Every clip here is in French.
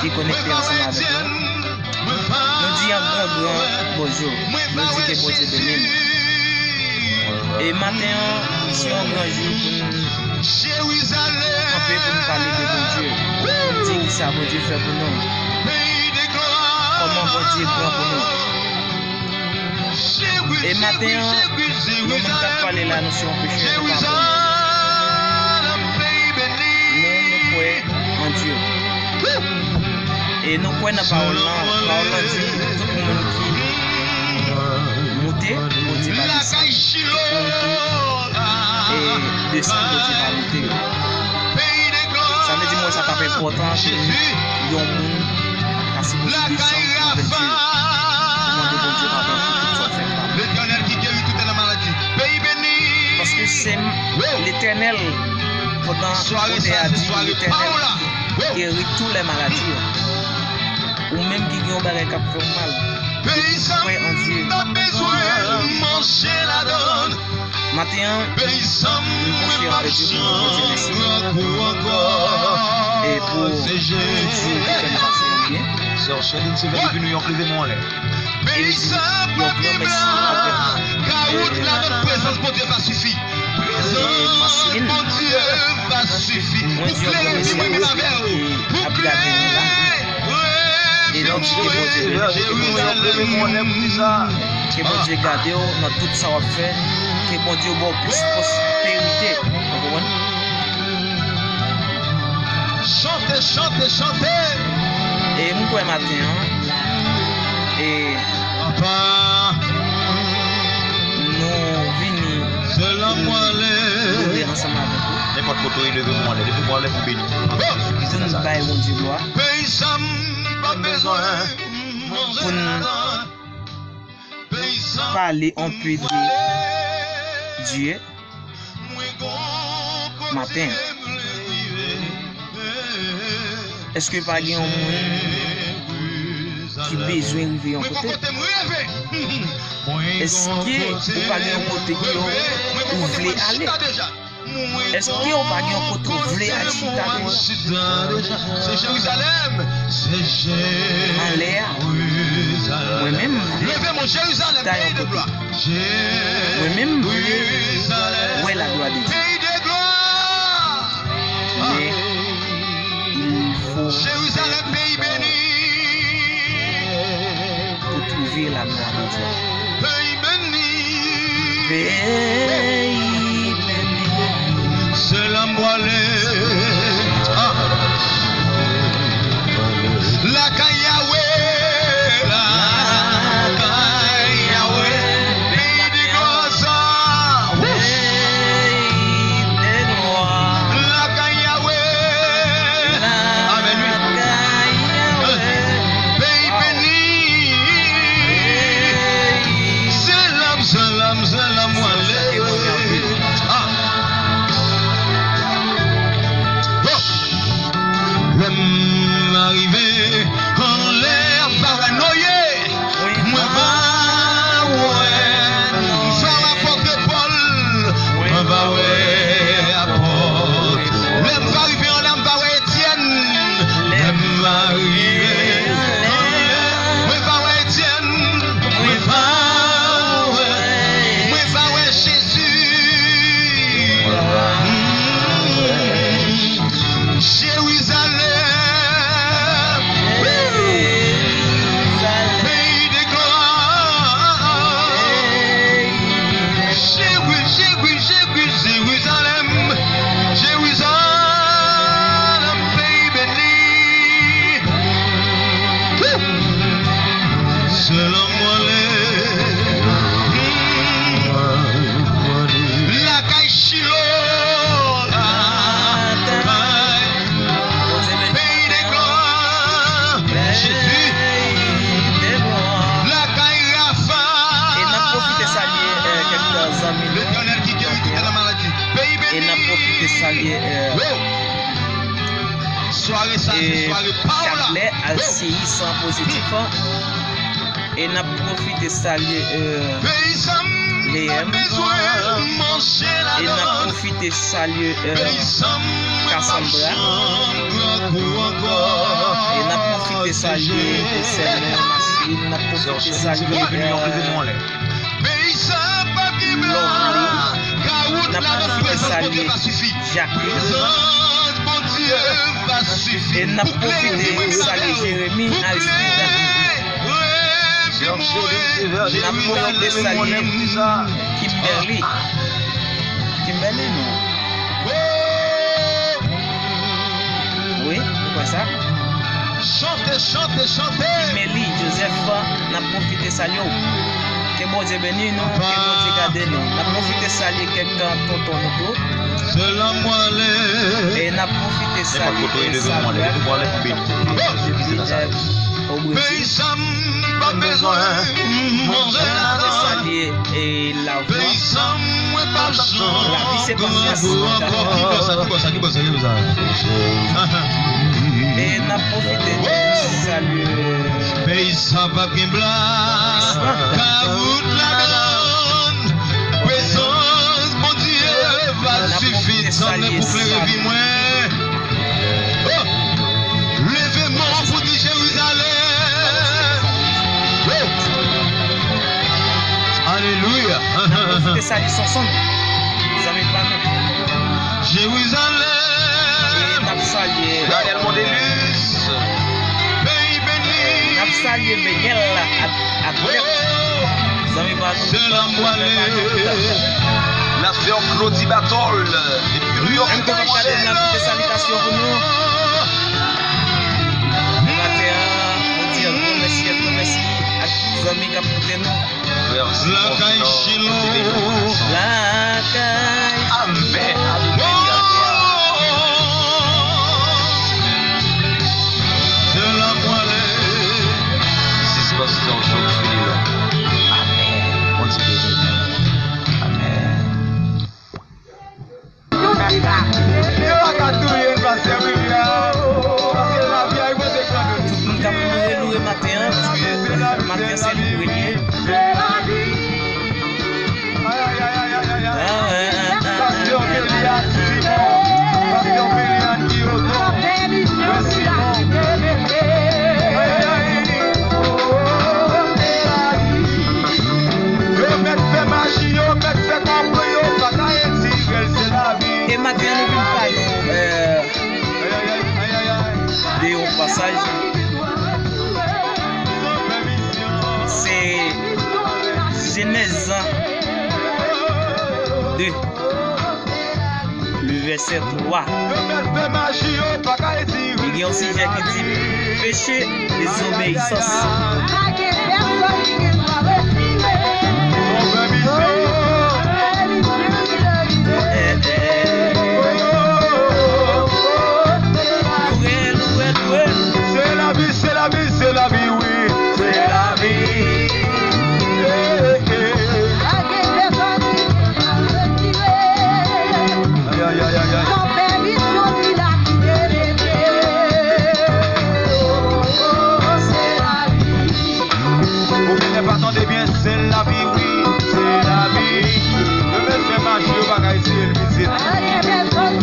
qui connecté ensemble avec nous. Nous disons un grand bonjour. Nous disons que bon Dieu bénit. Et maintenant, c'est un grand jour pour nous camper, pour nous parler de bon Dieu. Nous dire que ça bon Dieu fait pour nous. Comment bon Dieu est grand pour nous. Et maintenant, nous ne pouvons pas parler là, nous sommes pécheurs. Nous croyons en Dieu. Et nous croyons dans la parole de Dieu. Tout le monde qui monte, bon Dieu va descendre. Et descendre, bon Dieu va monter. Ça veut dire que ça n'a pas important que le monde a si possible de descendre vers Dieu. Bon Dieu va faire tout ça fait. L'Éternel qui guérit toute la maladie. Pays béni. Parce que c'est l'Éternel, pendant qu'on est à dire, l'Éternel guérit toutes les maladies. Ou même qui ont des qui font mal. Oui, en Dieu. Maintenant, nous confions en Dieu et pour Dieu qui fait marcher bien. Sœur Chéline, c'est venu en privé mon lait. Car notre présence, mon Dieu, va suffire. Présence, mon Dieu, va suffire. Pour et donc, que bon Dieu garde dans tout ça on fait, que bon Dieu bon plus prospérité. Chantez, chantez, chantez. Et nous quoi matin et nous venons ensemble avec vous. N'importe quoi il devait moi, depuis moi les pour bénir. Nous nous baillons mon Dieu gloire. Pas besoin. Pour nous parler un peu de Dieu matin. Est-ce que pas un monde qui besoin de vivre en côté? Est-ce que pas un côté qui vous voulez aller? Est-ce qu'il y a pas un côté où vous voulez aller? C'est Jérusalem. C'est Jérusalem. En l'air. Moi-même. Levez mon Jérusalem. Pays de gloire. Moi-même. Où est la gloire de Dieu? Pays de gloire. Mais il faut Jérusalem, pays béni. Pour trouver la gloire de Dieu. Pays béni. Pays béni. C'est l'emboilé. La Kayawe. La Kayawe. Pays de gloire. La Kayawe. Amen. Pays béni. C'est l'âme, c'est l'âme, c'est l'âme. Arrivé en l'air paranoïé, moi va ouais, sans l'apôtre Paul, moi va ouais, apôtre, l'aime va arriver en l'aime va ouais Étienne, l'aime va arriver en l'air, moi va ouais Étienne, moi va ouais Jésus, Jérusalem. Chapelet LCI sans positif et n'a profité de saluer l'EM et n'a profité de saluer Cassandra profiter saluer de Seigneur Massine, n'a profiter saluer n'a profiter saluer Jacqueline et n'a profiter saluer Jérémie Aristide. N'a profiter saluer Kimberly non? Oui, quoi ça? Chantez. Kimberly, Joseph, n'a profité saluer. Que bon Dieu bénisse nous, que bon Dieu garde nous. N'a profité saluer quelqu'un tonton nous. Et n'a profité saluer au Brésil. Pas besoin manger et la voix. La vie c'est patience. Et n'a profité de saluer. Pays ça va bien blanc. Caroute la grande. Présence mon Dieu va suffire sans ne pour faire vie moins. Levez-moi pour dire Jérusalem. Alléluia. Profitez ça ils sont ensemble. Vous avez pas nous. Jérusalem. Et n'a salué. Daniel Mondelus. Pays béni. N'a salué Beniel à droite. Vous avez pas nous. C'est la moelle. La sœur Claudie Batol. Depuis New York. Un peu regarder la petite salutation pour nous. Le matin, on dit un grand merci à tous les amis qui ont porté nous. La caille Chilo. La caille. Amen. C'est la moelle. C'est ce qu'on se dit aujourd'hui. Amen. On dit Amen. Tout le monde a loué le matin. Le matin, c'est le grenier. Et matin, nous venons pas de au passage. C'est Genèse 2, le verset 3. Il y a aussi Jacques qui dit péché, désobéissance. C'est la vie, oui, c'est la vie. Attendez bien, c'est la vie, oui, c'est la vie. Le maître marche, le bagage, c'est le visite.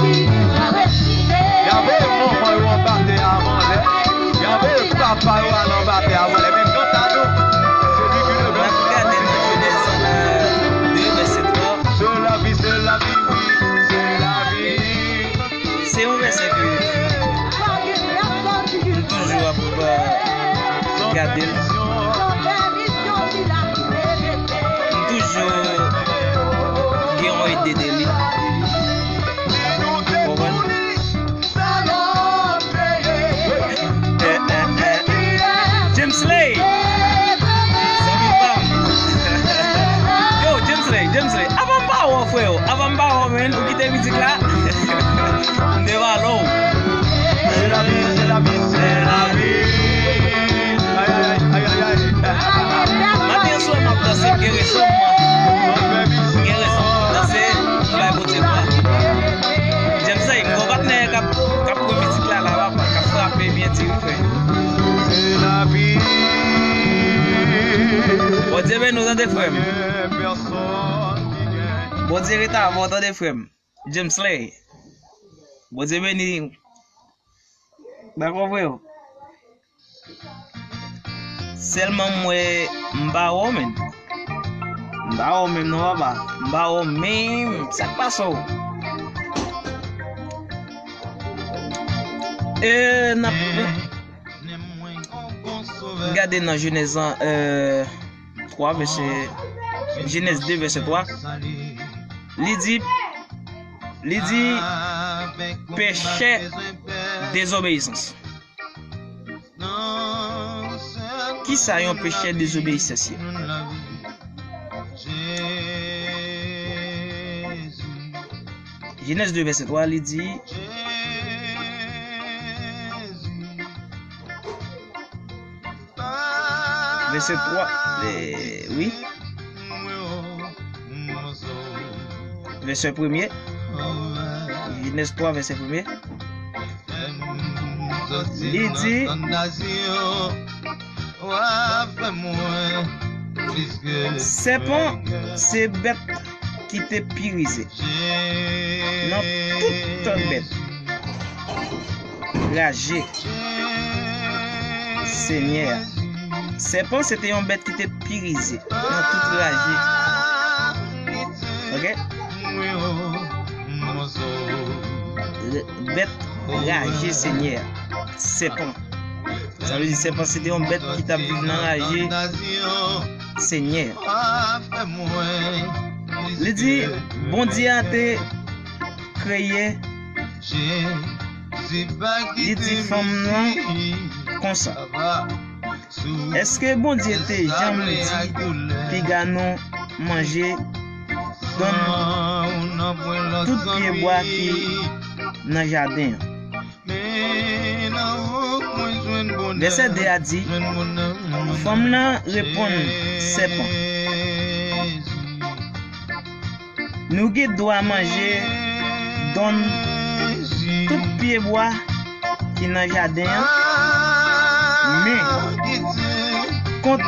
Il y avait un moment où on battait avant l'air. Il y avait un papa où on battait avant l'air. Même quand t'as nous, celui qui le blanc. Regardez dans Genèse 2, verset 3. C'est la vie, oui, c'est la vie. C'est un verset que nous toujours à regarder. Toujours qui ont été délits. James Slay. Yo, James Slay. Avant pas, frère. Avant pas, man. Vous quittez la musique là. On devant l'eau. C'est la vie, c'est la vie, c'est la vie. Aïe, aïe, aïe, aïe. Maintenant, soit ma place, guérison. Guérison. Danser, on va voter pas. J'aime ça, il faut pas tenir cap musique là, là-bas, cap frapper bien, tu fais. C'est la vie. Bon Dieu, nous avons des frères. Bon Dieu, nous avons des frères. James Slay. Bon Dieu, béni. D'accord, frère. Seulement moi m'ba ou men. M'ba ou même non papa. M'ba ou même ça passe ou. Regardez dans Genèse 3 verset Genèse 2 verset 3. Il dit péché désobéissance. Qui ça un péché désobéissance? Genèse 2 verset 3 il dit verset 3 oui verset 1er Genèse 3 verset 1er il dit serpent c'est bête qui te pyrisé non toute bête ragé Seigneur. Serpent c'était une bête qui était pyrisée dans toute ragé. Ok? Bête ragée Seigneur. Serpent. Ça veut dire serpent c'était une bête qui t'a vécu dans ragé Seigneur. Il dit bon Dieu a été créé. Il dit femme noire comme ça. Est-ce que bon Dieu était jamais dit pigano manger donne tout pied bois qui dans le jardin? Verset 2 a dit femme là répond serpent. Nous qui doit manger donne tout pied bois qui dans le jardin. Mais quand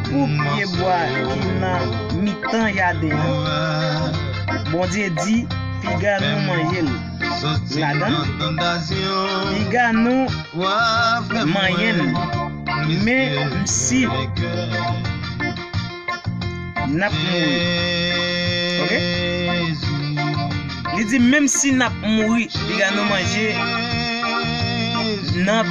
pour pied bois qui n'a mi-temps jardin, bon Dieu dit piga nous manger la donne, piga nous manger, mais si n'a mourir, ok? Il dit même si n'a mourir, piga nous manger, n'a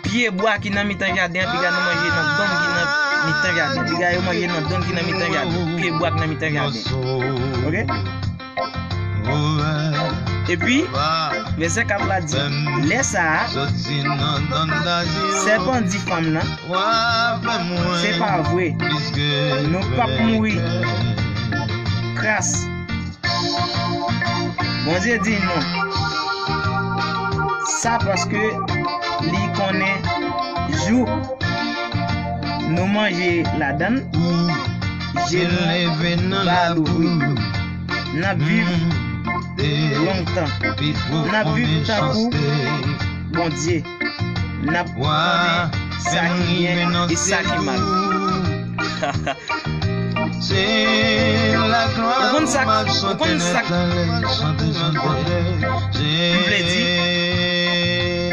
pied bois qui n'a mi-temps jardin, puis gars nous manger dans don qui n'a mi-temps jardin, puis gars manger dans don qui n'a mi-temps jardin, pied bois qui n'a mi-temps jardin. OK? Et puis verset 4 là dit laisse ça serpent dit femme là c'est pas vrai nous pas mourir crasse. Bon Dieu dit non. Ça parce que li connaît jour nous manger la donne j'ai pas l'ouvrir n'a vivre longtemps n'a vivre tant pour bon Dieu n'a pas ça qui bien et ça qui mal. C'est la gloire comme ça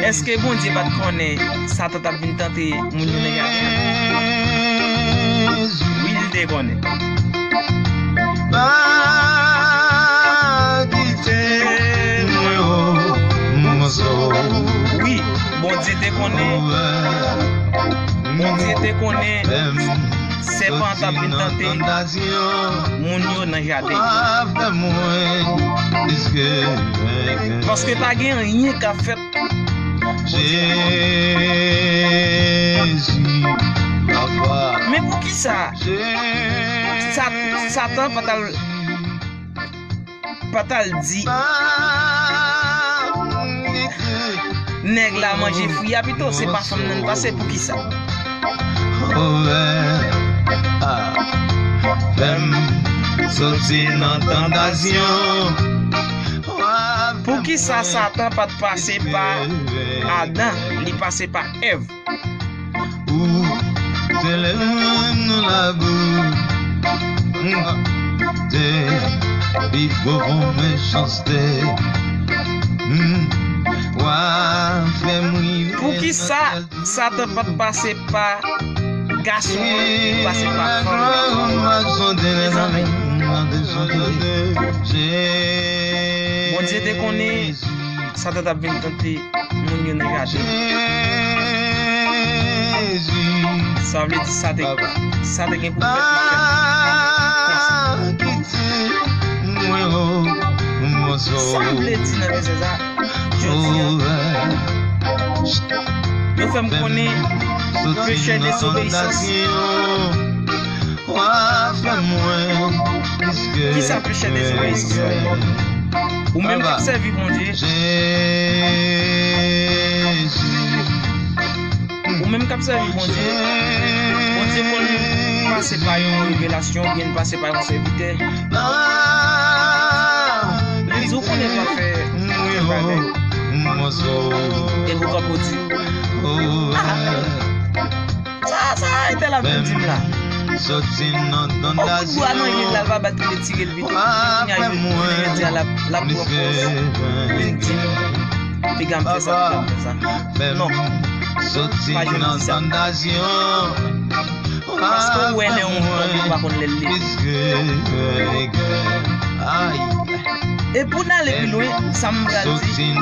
est-ce que bon Dieu va te connaître ça t'a bien tenté mon négatif? Oui, il te connaît. Oui, bon Dieu te connaît. Bon Dieu te connaît. C'est pas t'a bien tenté mon yo dans jardin. Parce que t'as gagné rien qu'à faire. Mais pour qui ça? Satan pas dit nèg la manger fruit plutôt c'est pas femme non passer pour qui ça? Pour qui ça Satan pas passer par Adam, il passé par Ève. Pour qui Qui ça te peut passer par garçon, passer par femme. Bon Dieu te connaît, ça t'a bien tenté, mon négatif. Ça veut dire ça te gagne pour faire. Ça veut dire ça. Je nous faisons connaître péché désobéissance. Qui ça péché désobéissance? Ou même qui servir mon Dieu? Ou même qui servir mon Dieu? Mon Dieu pour lui passer par une révélation, bien passer par un serviteur. Les autres ne pas faire. Et vous comprenez? Ça a été la même team là. Au bout de bois, non, il va battre les tirs et le vite. Il y a la propose. Une team. Puis quand fait ça. Non. Pas je dis ça. Parce que ouais, on va qu'on les lit. Et pour aller plus loin, ça me va dire.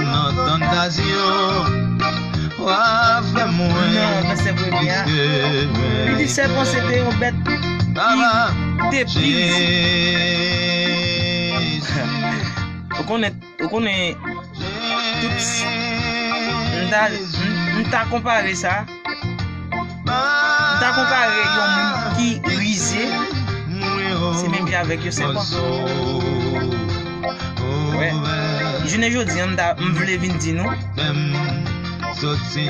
Non, c'est vrai bien. Il dit c'est pour c'était une bête. On connaît tout. On t'a comparé ça. On t'a comparé un monde qui risé. C'est même bien avec eux, c'est pas. Ouais. Je ne veux dire, on voulait venir dire nous. Si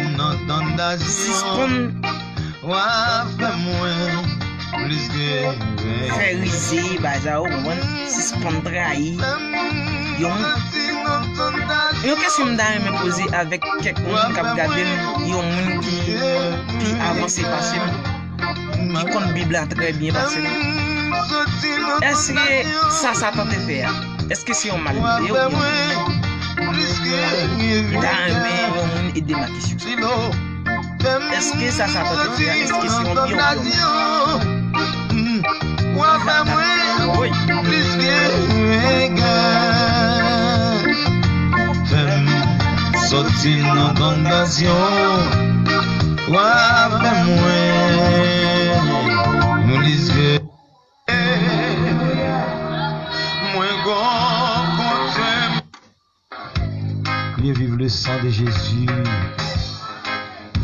faire risé, si on trahit, une question que je me poser avec quelqu'un qui a regardé, il y a un monde qui avance passé, qui compte Bible très bien passé. Est-ce que ça tente de faire? Est-ce que c'est un mal? Aider ma question. Est-ce que ça tente de faire? Est-ce que c'est un bien? Oui. Sorti dans condamnation, nous disons vive le sang de Jésus.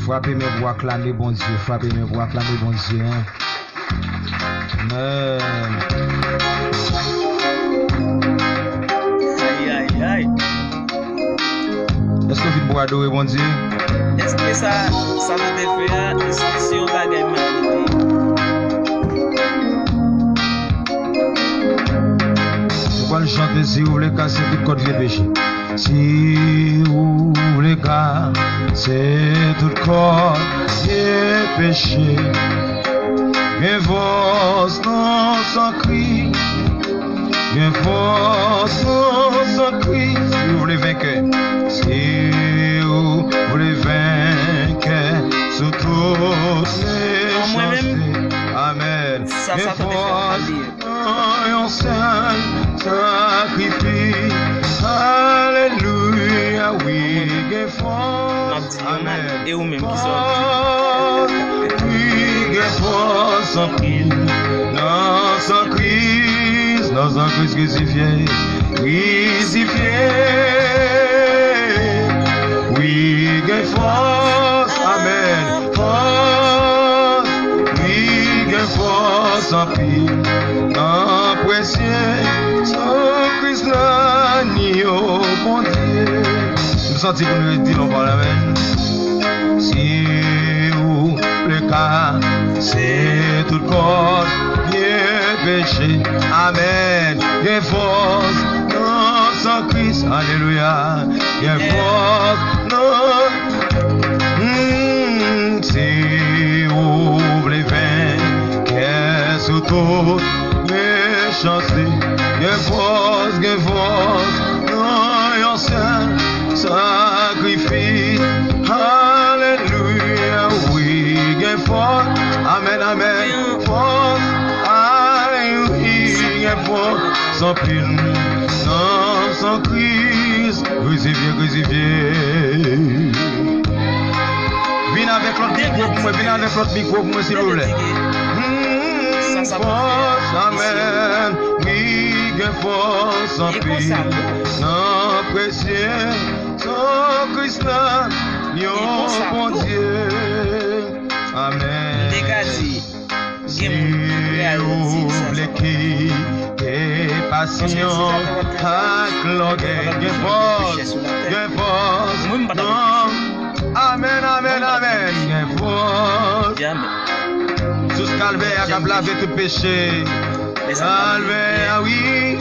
Frappez mes voix, acclamez bon Dieu. Frappez mes voix, acclamez bon Dieu. Amen. Aïe, aïe. Est-ce que vous pouvez adorer bon Dieu? Est-ce que ça va te faire? Est-ce que c'est un bagage magnifique? Pourquoi le chanter si vous voulez casser tout code vieux péché? Si vous voulez casser tout code vieux péché, et vos noms sans cri, et vos noms sans cri, si vous voulez vaincre, si vous voulez vaincre sous toutes les choses. Amen. Ça te fait un seul sacrifice. Alléluia, oui, Amen. Et vous même qui sont. Oui, sans pile. Sans Christ crucifié. Oui, force. Amen. Force. Oui, force sans pile. Non, précieux. Sans Christ l'agneau, mon Dieu. Nous sentons que nous disons par la main. Si vous le cas, c'est tout corps qui est péché. Amen. Il y a force dans son Christ. Alléluia. Il y a force dans. Si vous voulez vaincre sous toutes les chances, il y a force dans un seul sacrifice. Alléluia. sans pile, non, sans Christ, crucifié. Viens avec l'autre micro pour moi, viens avec l'autre micro pour moi, s'il vous plaît. Force, amen, oui, que force en pile, non, précieux, sans Christ, non, bon Dieu, amen. Si vous voulez quitter passion, que force, non, amen, amen, amen, que force. Sous calvaire, qui a lavé tout péché. Calvaire, oui,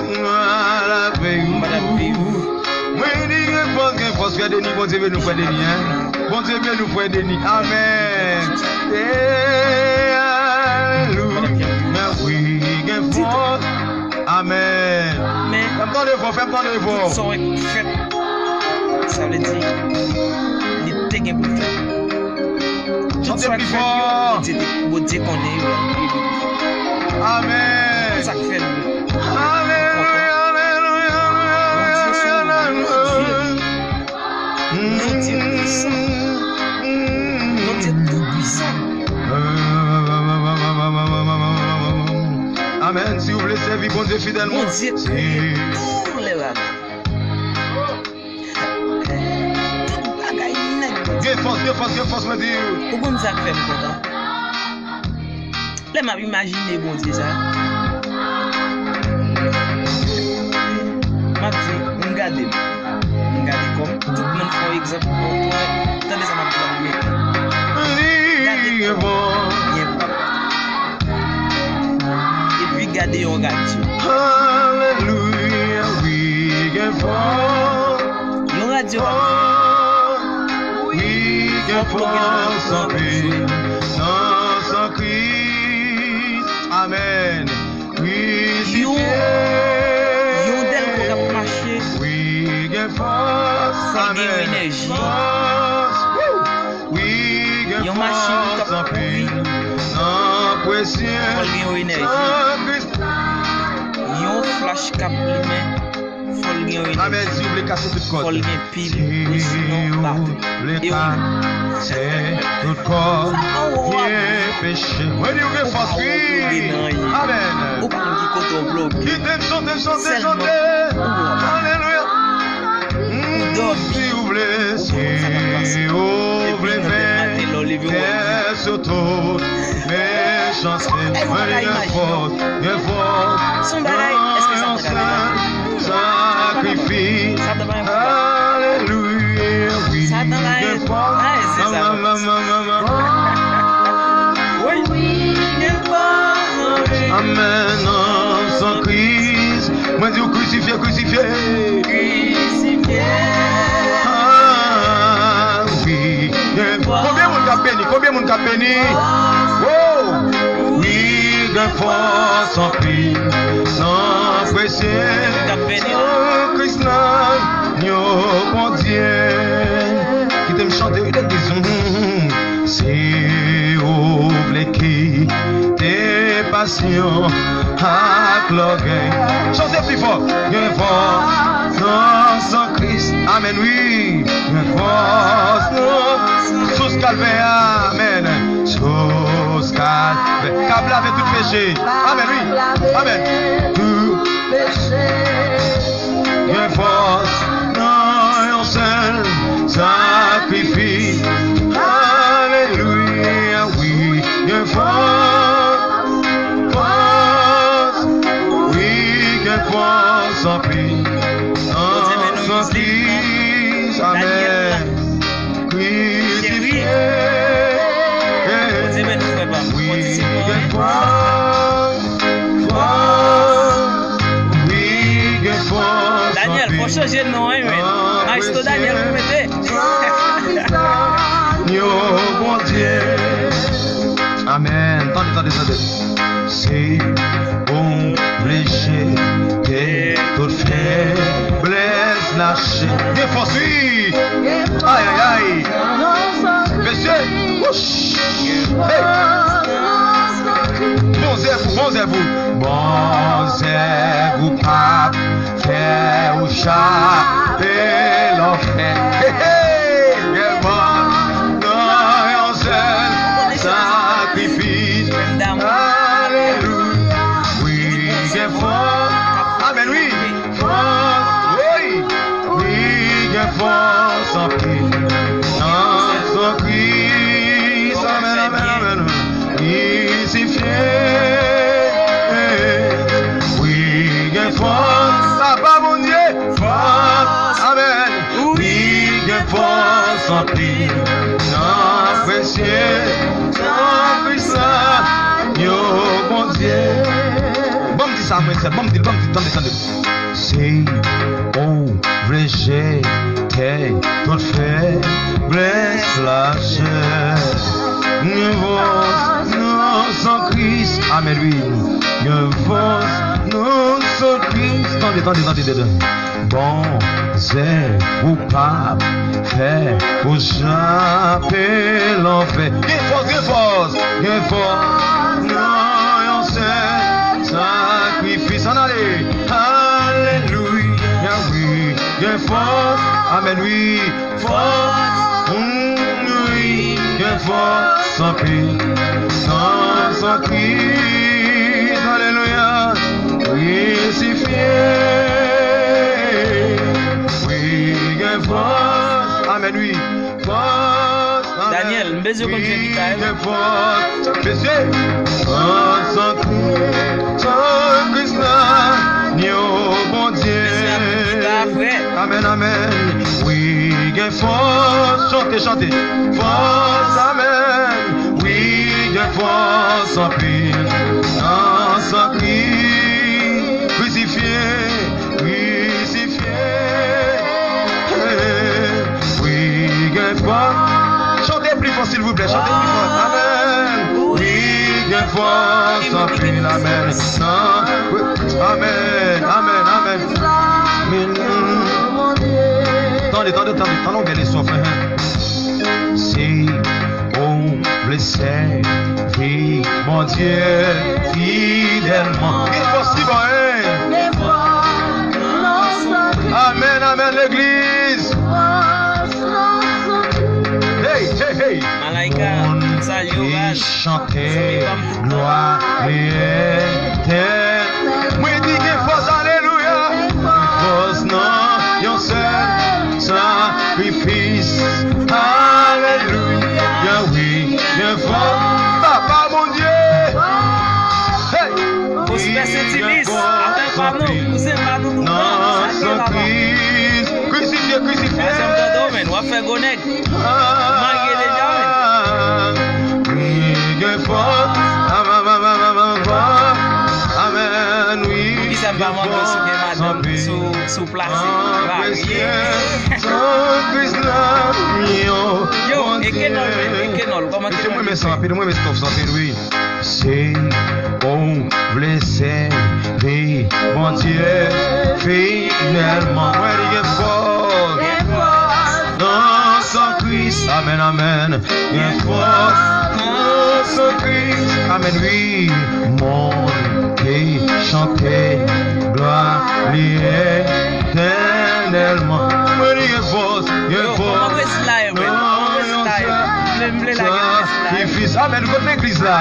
lavé. Oui, que force, fait des nids, bon Dieu, nous fait des nids. Bon Dieu, nous fait des nids. Amen. Oui, que force. Amen. Fais-moi ton effort, fais-moi ton effort. Ça veut dire, il était bien pour faire. Chantez plus fort. Bon Dieu qu'on est. Amen. Ça fait. Alléluia, alléluia, Mon Dieu puissant. Mon Dieu tout puissant. Amen. Si vous voulez servir bon Dieu fidèlement. Mon Dieu pour les rames. Dieu force, me dire. Pourquoi nous avons fait content? Là, m'a imaginé bon Dieu ça. M'a dit, regardez comme tout le monde fait exemple. Attendez, ça m'a dit. Et puis, regardez, on regarde. Alléluia, oui, on radio. Que force en paix, non sans Christ, amen. Yon del qu'on a marché. Oui, que force, amen. Oui, que force en paix, non précieux, sans Christ. Yon flash cap lui-même. Amen, si vous voulez casser toute corde. Si vous voulez casser toute corde, qui est péché. Oui, Dieu que force, oui. Amen. Qui t'aime chanter. Alléluia. Si vous voulez, faire sur toutes mes chansons. Oui, que force. Sacrifice, alléluia, oui, amen, sans Christ, moi dis crucifié, ah oui, combien mon cap béni, oh, oui, de force en prix, non précieux, sans Christ, non, bon Dieu, qui t'aime chanter, il te dit, c'est oublié tes passions, à l'orgueil, chantez plus fort, non, sans Christ, amen, oui, force, non, sous calvaire, amen, sous calvaire, câble avec tout péché, amen, oui, amen, tout péché, force, non, un seul sacrifice, alléluia, oui, force, oui, force en prix, sans Christ, amen, crucifié, oui, force, Daniel, faut changer de nom, hein, Maestro Daniel, vous mettez. Bon Dieu, amen. Attendez. C'est obligé de toute faiblesse lâcher. Des forces, oui. Aïe. Monsieur, hey. Bon zèbre, bon c'est vous pas faire ou chat et l'enfer. Sacrifice, alléluia, oui, j'ai force, amen, oui, force, oui, oui, j'ai force en Christ, en Christ, amen, amen, amen, crucifié, oui, j'ai force, papa mon Dieu, force, amen, oui, j'ai force en Christ, non, précieux. Yo, mon Dieu. Bon, dis ça, bon, dis, attendez. C'est au vrai, t'es tout fait, blesse la chair. Nous sans Christ, amen, oui. Nous sans Christ. Attendez. Bon, c'est ou pas fait pour chapper l'enfer. Viens force. Non, c'est sacrifice. En allez. Alléluia, oui. Viens force. Amen, oui. Force. Oui. Viens force. Sans Christ. Sans Christ. Alléluia. Crucifié. Amen, oui. Daniel, mbeze comme je dis quand même. Bon Dieu. Amen. Oui, j'ai force. Chantez. Force, amen. Oui, j'ai force en pile. Sans Christ, crucifié. Chantez plus fort s'il vous plaît, chantez plus fort. Amen. Oui, bien fort, sans fil, amen. Amen. Attendez, bien les souffles. Si on le sait, oui, mon Dieu, fidèlement. Amen, l'église. Hey. Malaika, salut, chanter, gloire et moi dis que force, alléluia. Force, non, yon seul sacrifice. Alléluia, oui, bien fort. Papa, mon Dieu. Hey, pour se passer tilis, attends pas nous, c'est pas nous. Non, sans Christ, crucifié. On va faire goneg. Amen, oui. Il s'est pas mandé sous place. Yo, et Kenol, comment tu oui. C'est bon, blessé, oui, mon Dieu, finalement. Non, sans Christ, amen. Bien fort, non, sans Christ, amen, oui. Monter, chanter, gloire, lier, éternellement. Bien fort, amen, vous l'église là.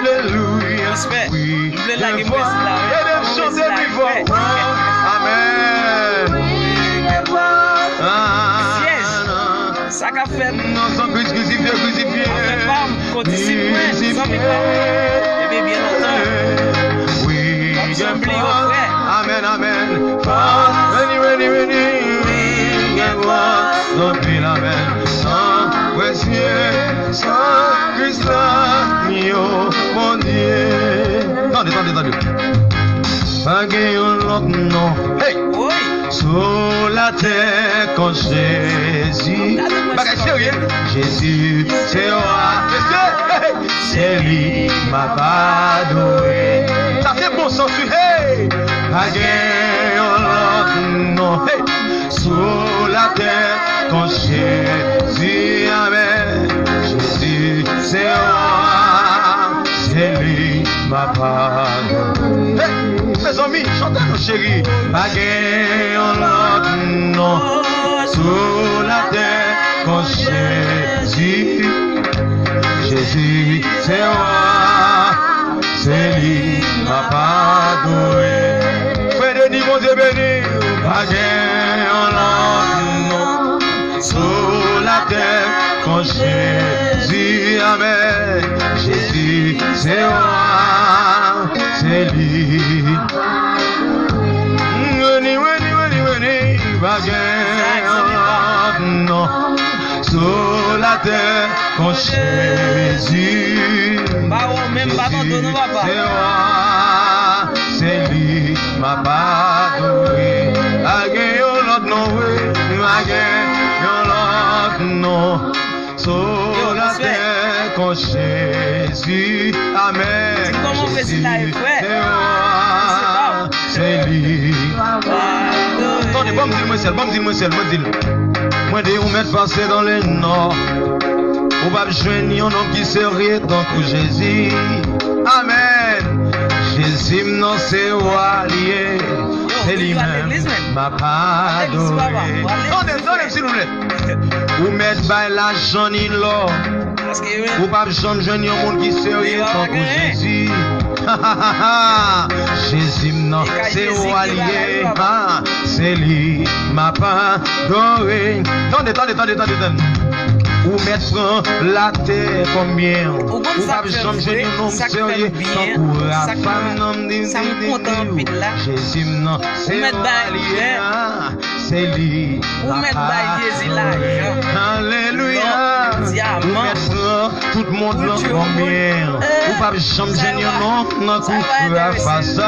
Alléluia. Oui, bien fort. Et même chanter plus fort. Amen. ça qu'a fait. Non, sans Christ crucifié. Et bien entendu. Oui, amen. Ready. Sans pile, amen. Sans précieux, sans Christ là, mon Dieu. Attendez. Pas l'autre nom. Hey! Oui! Sur la terre quand Jésus. Bagage sérieux. Jésus, c'est roi. C'est lui, m'a pardonné. Ça fait bon sens. Hey! Pas l'autre nom. Hey! Sur la terre quand Jésus. Amen. Jésus, c'est roi. C'est lui, m'a pardonné. Hey! chéri. Pas gain l'autre nom sur la terre qu'on Jésus. Jésus, c'est roi, c'est lui, m'a pardonné. Frère Denis, mon Dieu béni, pas gain l'autre nom sur la terre qu'on Jésus. Amen. Jésus, c'est roi, c'est lui. Veni, pas gain non sur la terre qu'on Jésus. C'est roi, c'est lui, m'a pardonné. L'autre nom, l'autre nom sur la terre qu'on Jésus. Amen. Jésus, c'est roi, c'est lui. Attendez, bon me dire, moi dis, on met passer dans les nord. On va joindre un homme qui serait tant que Jésus. Amen. Jésus, non, c'est roi lié. C'est lui-même, m'a pardonné. Attendez, s'il vous plaît. Ou mettre by l'argent ni l'or. Ou pas joindre un monde qui serait tant que Jésus. Jésus, non, c'est roi lié. C'est lui, m'a pardonné. Attendez. Ou mettre la terre combien? Ou pas changer un homme sérieux. Tant pour la femme, Jésus, non, c'est roi lié. C'est lui, m'a pardonné. Alléluia. Ou mettre tout le monde dans combien? Ou pas changer un homme dans coup la face.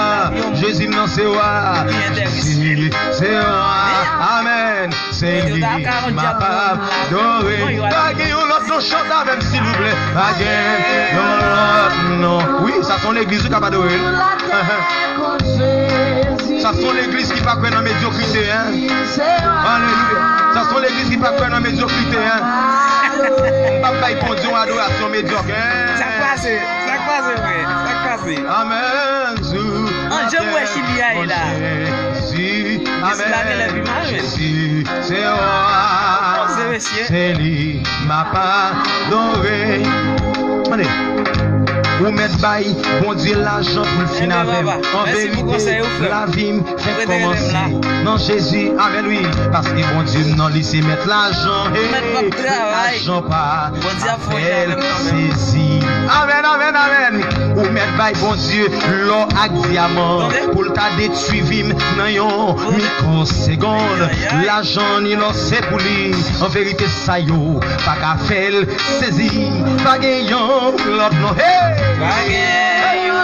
Jésus, non, c'est roi. Jésus, c'est roi. Amen. C'est lui, m'a pardonné. L'autre chante avec s'il vous plaît. Non. Oui, ça sont l'église qui a pas de ça sont l'église qui pas dans médiocrité. Alléluia. Ça sont l'église qui pas dans médiocrité. Papa, il prend une adoration médiocre. Ça passe, vrai. Amen. Je vois Chilia est là. Amen. Jésus, c'est roi. C'est lui, m'a pardonné. Allez. Ou mettre bail, bon Dieu, l'argent pour le fin avec. En vérité, la vie fait commencer. Non, Jésus, amen, oui. Parce que bon Dieu, non, laissez mettre l'argent. L'argent pas. Appel, saisi. Amen. Ou mettre bail, bon Dieu, l'or avec diamant. Pour le tas détruire, non, yon, microseconde. L'argent, ni l'or, c'est pour lui. En vérité, ça yo, pas qu'à faire, saisi. Pas gagnant, l'autre non, hey! Amen.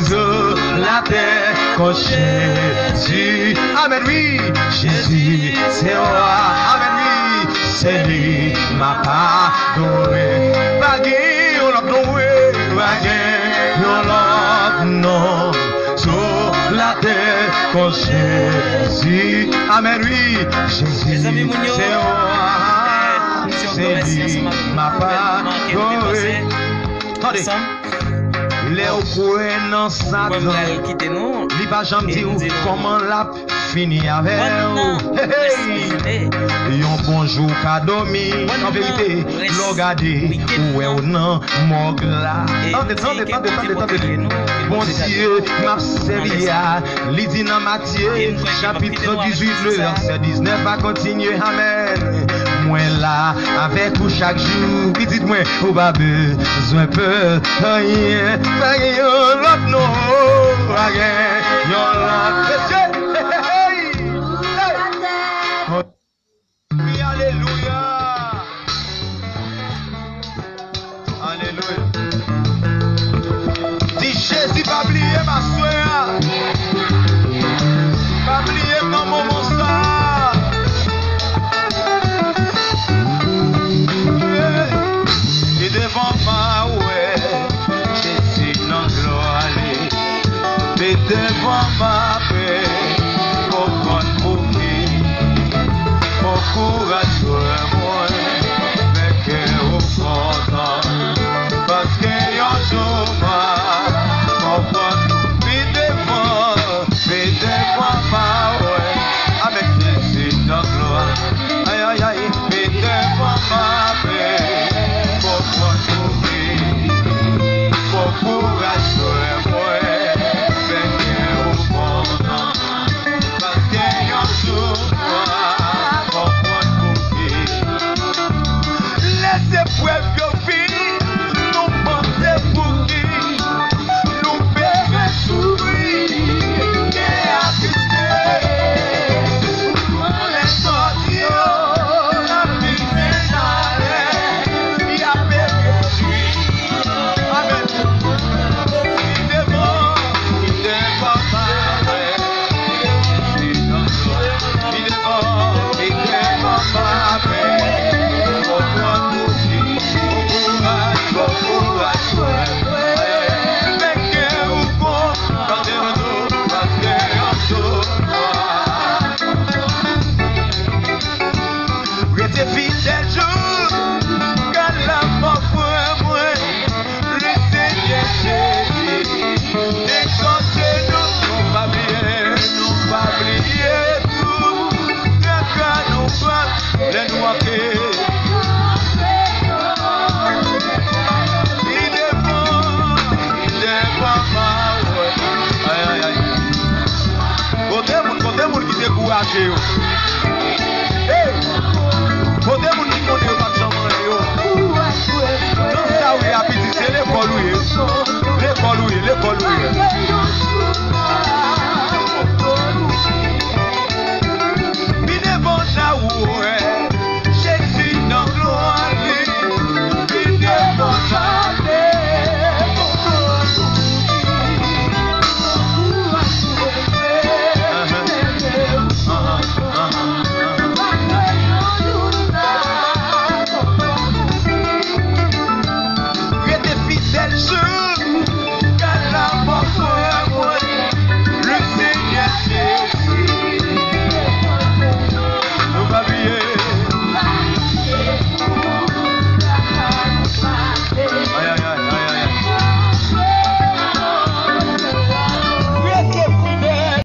Sur la terre, qu'on Jésus. Amen, oui. Jésus, c'est roi. Amen, oui. C'est lui, m'a pardonné. Bagay, on l'a donné. Bagay, on l'a non. Sur la terre, qu'on Jésus. Amen, oui. Jésus, c'est roi. C'est lui, m'a pardonné. Attendez. Les au non Satan. Li pas jamais dit comment la fini avec un bonjour qu'a dormi. En vérité, l'on regardé où est ou non morgue là. Attendez. Bon Dieu, ma séria, li dit dans Matthieu, chapitre 18, le verset 19 va continuer. Amen. Moi là, avec vous chaque jour, dites-moi, ou pas besoin peu, rien, pas l'autre non, rien, l'autre. Alléluia. Dis Jésus, pas oublier ma soeur, pas oublier mon moment ça. Et devant ma ouais, Jésus non gloire. Et devant ma paix, au compte pour qui, au courage moi, mais que au fond.